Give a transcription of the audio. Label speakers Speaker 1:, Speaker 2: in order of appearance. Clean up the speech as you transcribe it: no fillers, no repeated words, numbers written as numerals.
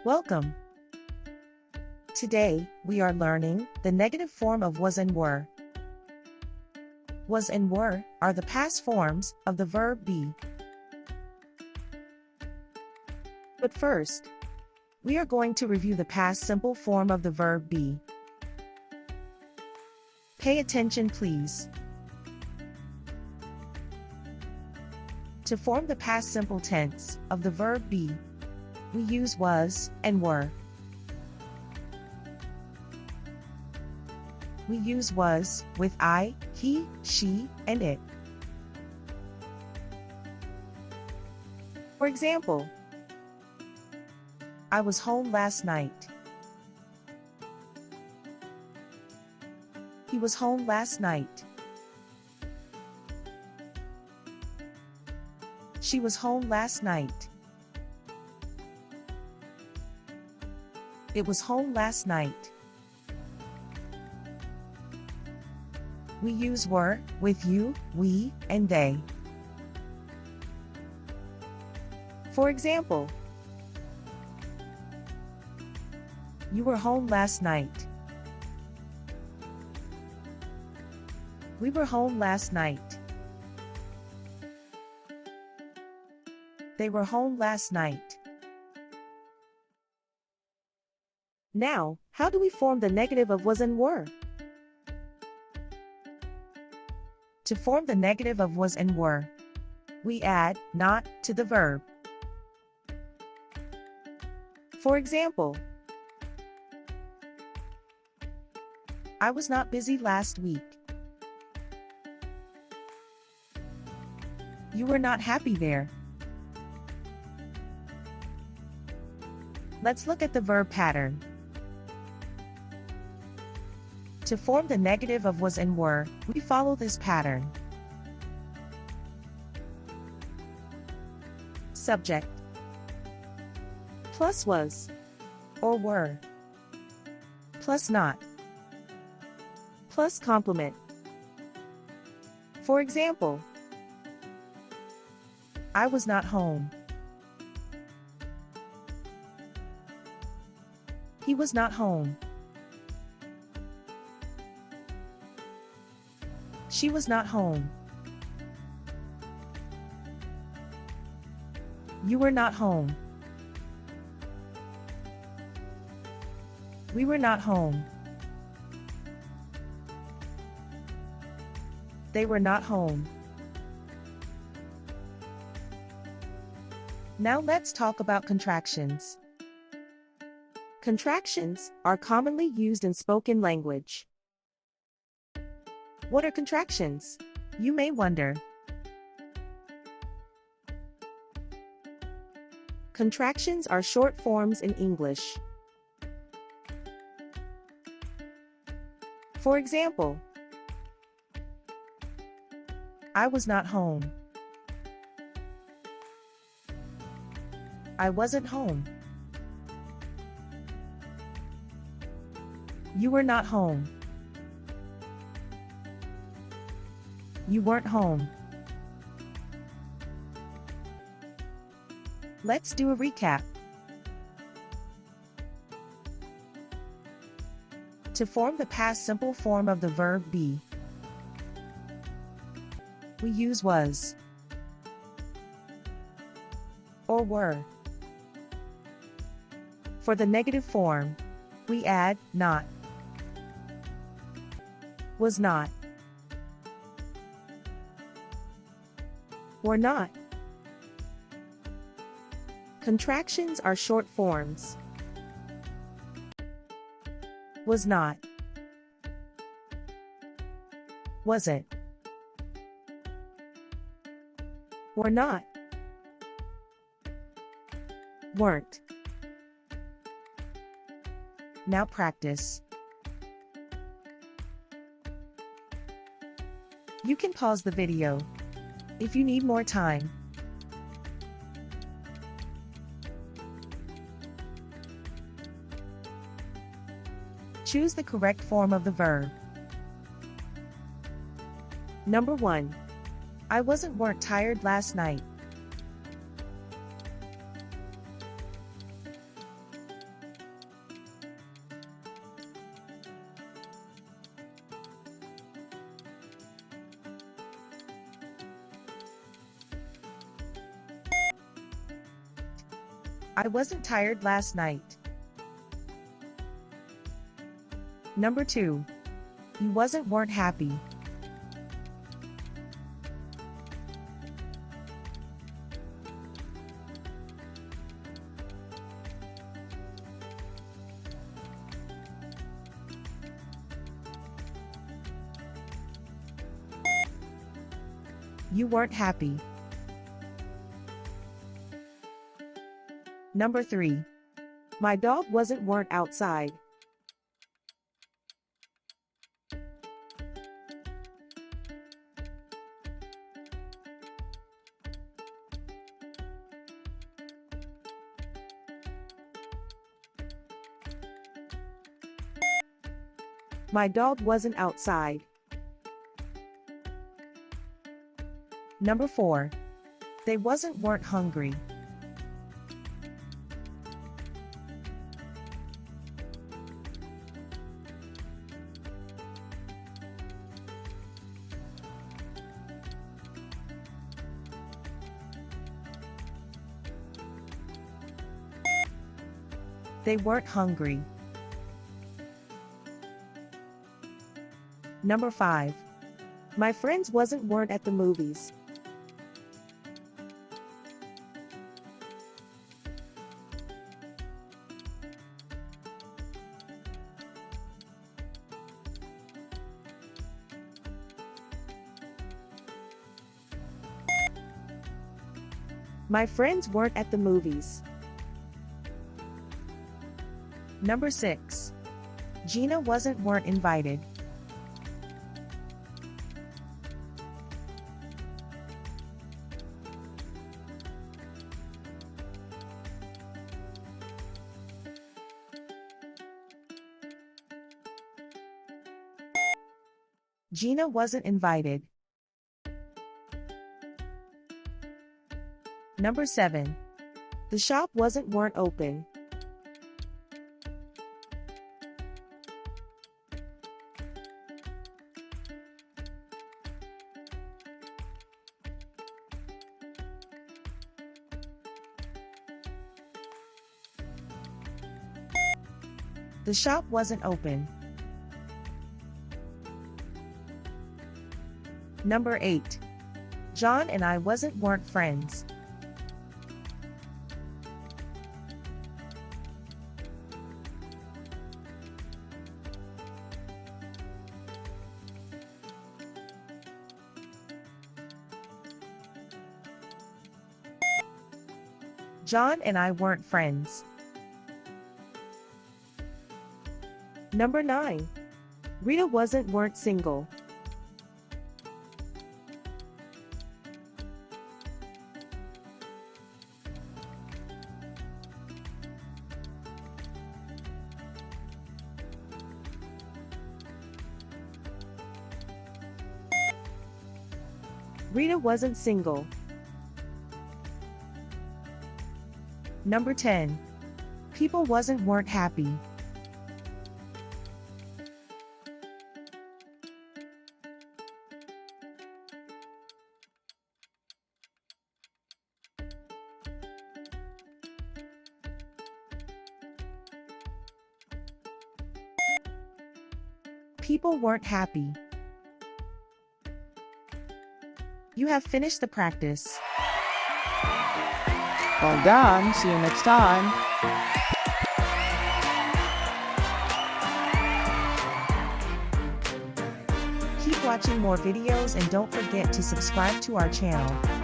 Speaker 1: Welcome! Today, we are learning the negative form of was and were. Was and were are the past forms of the verb be. But first, we are going to review the past simple form of the verb be. Pay attention, please. To form the past simple tense of the verb be, we use was and were. We use was with I, he, she, and it. For example, I was home last night. He was home last night. She was home last night. It was home last night. We use were with you, we, and they. For example, you were home last night. We were home last night. They were home last night. Now, how do we form the negative of was and were? To form the negative of was and were, we add not to the verb. For example, I was not busy last week. You were not happy there. Let's look at the verb pattern. To form the negative of was and were, we follow this pattern. Subject plus was or were plus not plus complement. For example, I was not home. He was not home. She was not home. You were not home. We were not home. They were not home. Now let's talk about contractions. Contractions are commonly used in spoken language. What are contractions? You may wonder. Contractions are short forms in English. For example, I was not home. I wasn't home. You were not home. You weren't home. Let's do a recap. To form the past simple form of the verb be, we use was or were. For the negative form, we add not, was not, were not. Contractions are short forms. Was not, wasn't, were not, weren't. Now practice. You can pause the video if you need more time. Choose the correct form of the verb. Number 1. I weren't tired last night. I wasn't tired last night. Number 2. You weren't happy. You weren't happy. Number 3. My dog weren't outside. My dog wasn't outside. Number 4. They weren't hungry. They weren't hungry. Number 5. My friends weren't at the movies. My friends weren't at the movies. Number 6. Gina weren't invited. Gina wasn't invited. Number 7. The shop weren't open. The shop wasn't open. Number 8. John and I weren't friends. John and I weren't friends. Number 9. Rita weren't single. Rita wasn't single. Number 10. People weren't happy. People weren't happy. You have finished the practice.
Speaker 2: Well done. See you next time.
Speaker 1: Keep watching more videos and don't forget to subscribe to our channel.